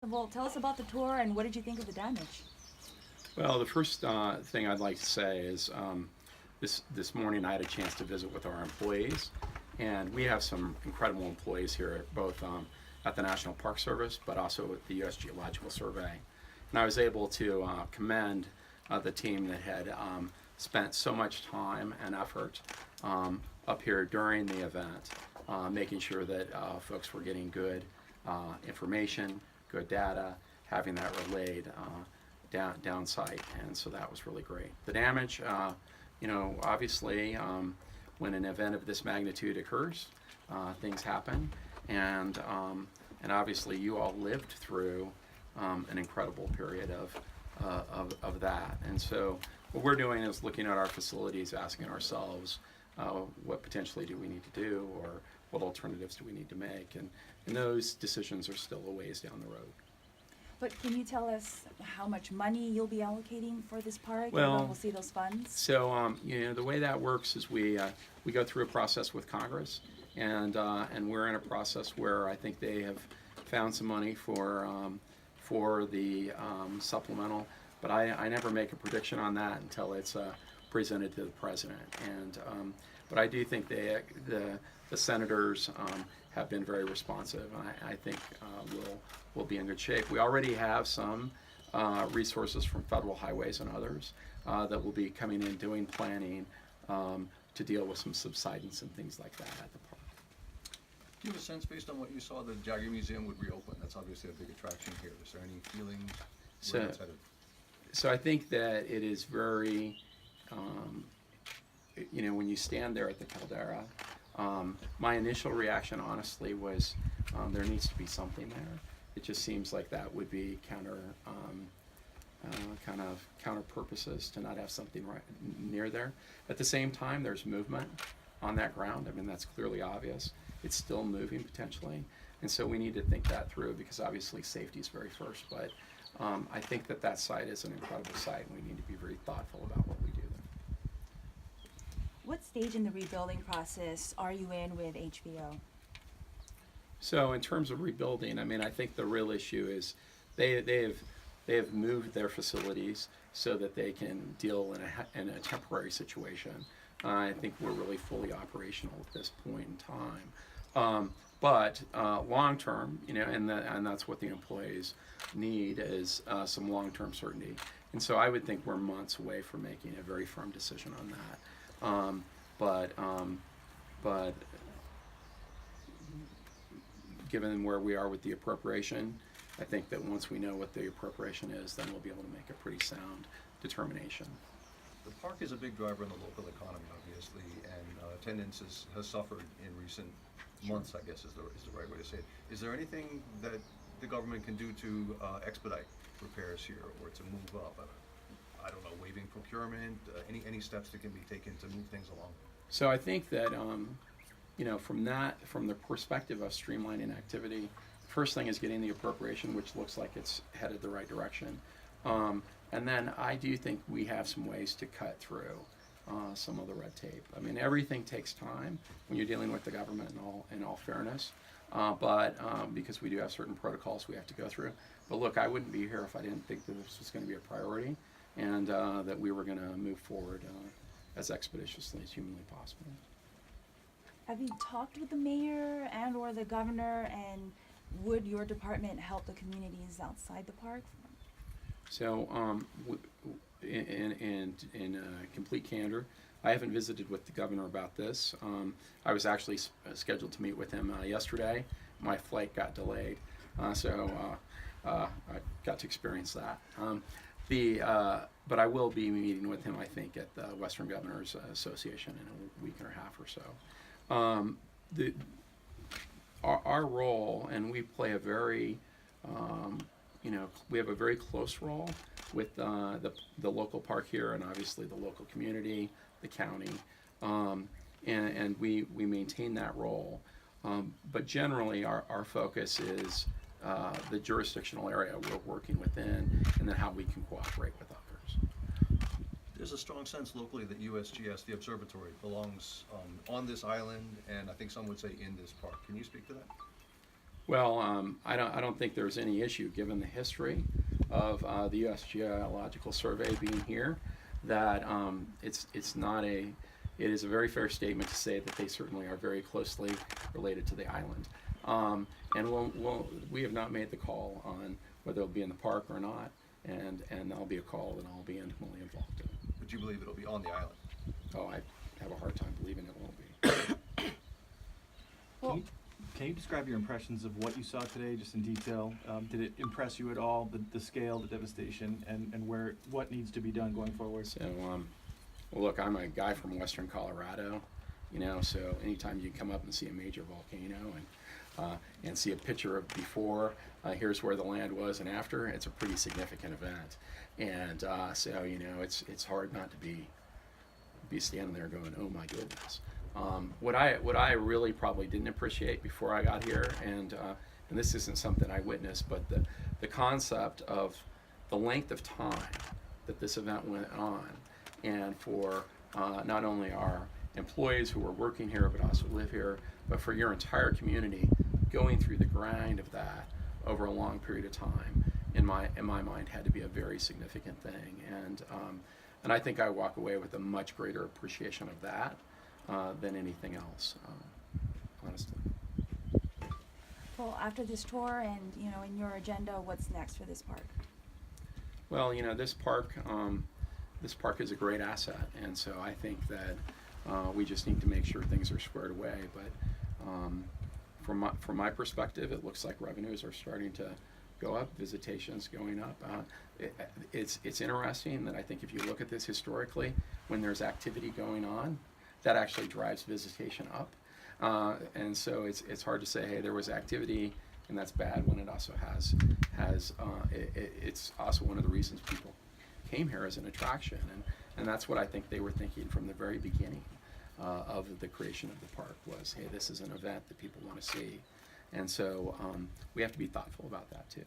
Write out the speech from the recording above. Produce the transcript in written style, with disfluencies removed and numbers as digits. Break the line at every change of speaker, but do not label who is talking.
Well, tell us about the tour and what did you think of the damage?
Well, the first thing I'd like to say is this morning I had a chance to visit with our employees, and we have some incredible employees here, both at the National Park Service, but also with the U.S. Geological Survey. And I was able to commend the team that had spent so much time and effort up here during the event, making sure that folks were getting good information, good data, having that relayed down site, and so that was really great. The damage, obviously, when an event of this magnitude occurs, things happen, and obviously you all lived through an incredible period of that, and so what we're doing is looking at our facilities, asking ourselves, what potentially do we need to do, or what alternatives do we need to make, and those decisions are still a ways down the road.
But can you tell us how much money you'll be allocating for this park
Well,
and when we'll see those funds?
So the way that works is we go through a process with Congress, and we're in a process where I think they have found some money for the supplemental, but I never make a prediction on that until it's presented to the president. And but I do think the senators have been very responsive, and I think we'll be in good shape. We already have some resources from federal highways and others that will be coming in doing planning to deal with some subsidence and things like that at the park.
Do you have a sense, based on what you saw, the Jaggar Museum would reopen? That's obviously a big attraction here. Is there any feeling where that's headed?
So I think that it is very, when you stand there at the caldera, my initial reaction, honestly, was there needs to be something there. It just seems like that would be counter purposes to not have something right near there. At the same time, there's movement on that ground. I mean, that's clearly obvious. It's still moving potentially, and so we need to think that through, because obviously safety is very first. But I think that site is an incredible site, and we need to be very thoughtful about what we do there.
What stage in the rebuilding process are you in with HVO?
So in terms of rebuilding, I mean, I think the real issue is they have moved their facilities so that they can deal in a temporary situation. I think we're really fully operational at this point in time. But long term, and that's what the employees need is some long-term certainty. And so I would think we're months away from making a very firm decision on that. But given where we are with the appropriation, I think that once we know what the appropriation is, then we'll be able to make a pretty sound determination.
The park is a big driver in the local economy, obviously, and attendance has suffered in recent months, I guess is the right way to say it. Is there anything that the government can do to expedite repairs here, or to move up? I don't know, waiving procurement, any steps that can be taken to move things along?
So I think that from the perspective of streamlining activity, the first thing is getting the appropriation, which looks like it's headed the right direction. And then I do think we have some ways to cut through some of the red tape. I mean, everything takes time when you're dealing with the government, in all fairness. But because we do have certain protocols we have to go through. But look, I wouldn't be here if I didn't think that this was going to be a priority, and that we were going to move forward as expeditiously as humanly possible.
Have you talked with the mayor and or the governor, and would your department help the communities outside the park?
So in complete candor, I haven't visited with the governor about this. I was actually scheduled to meet with him yesterday. My flight got delayed, so I got to experience that. But I will be meeting with him, I think, at the Western Governors Association in a week and a half or so. Our role, and we play a very, we have a very close role with the local park here, and obviously the local community, the county, and we maintain that role. But generally, our focus is the jurisdictional area we're working within, and then how we can cooperate with others.
There's a strong sense locally that USGS, the observatory, belongs on this island, and I think some would say in this park. Can you speak to that?
Well, I don't think there's any issue, given the history of the U.S. Geological Survey being here, that it's not a. It is a very fair statement to say that they certainly are very closely related to the island, and we have not made the call on whether it'll be in the park or not, and that'll be a call that I'll be intimately involved in.
But you believe it'll be on the island?
Oh, I have a hard time believing it won't be.
Well,
Can you describe your impressions of what you saw today, just in detail? Did it impress you at all, the scale, the devastation, and what needs to be done going forward?
So, well, look, I'm a guy from Western Colorado, so anytime you come up and see a major volcano and see a picture of before, here's where the land was and after, it's a pretty significant event. And so, it's hard not to be standing there going, oh my goodness. What I really probably didn't appreciate before I got here, and this isn't something I witnessed, but the concept of the length of time that this event went on, and for not only our employees who are working here but also live here, but for your entire community going through the grind of that over a long period of time, in my mind, had to be a very significant thing, and I think I walk away with a much greater appreciation of that than anything else, honestly.
well, after this tour and, in your agenda, what's next for this park?
Well, this park is a great asset, and so I think that we just need to make sure things are squared away. But from my perspective, it looks like revenues are starting to go up, visitations going up. It's interesting that I think if you look at this historically, when there's activity going on, that actually drives visitation up. And so it's hard to say, hey, there was activity and that's bad, when it also it's also one of the reasons people came here as an attraction. And that's what I think they were thinking from the very beginning of the creation of the park was, hey, this is an event that people want to see. And so we have to be thoughtful about that too.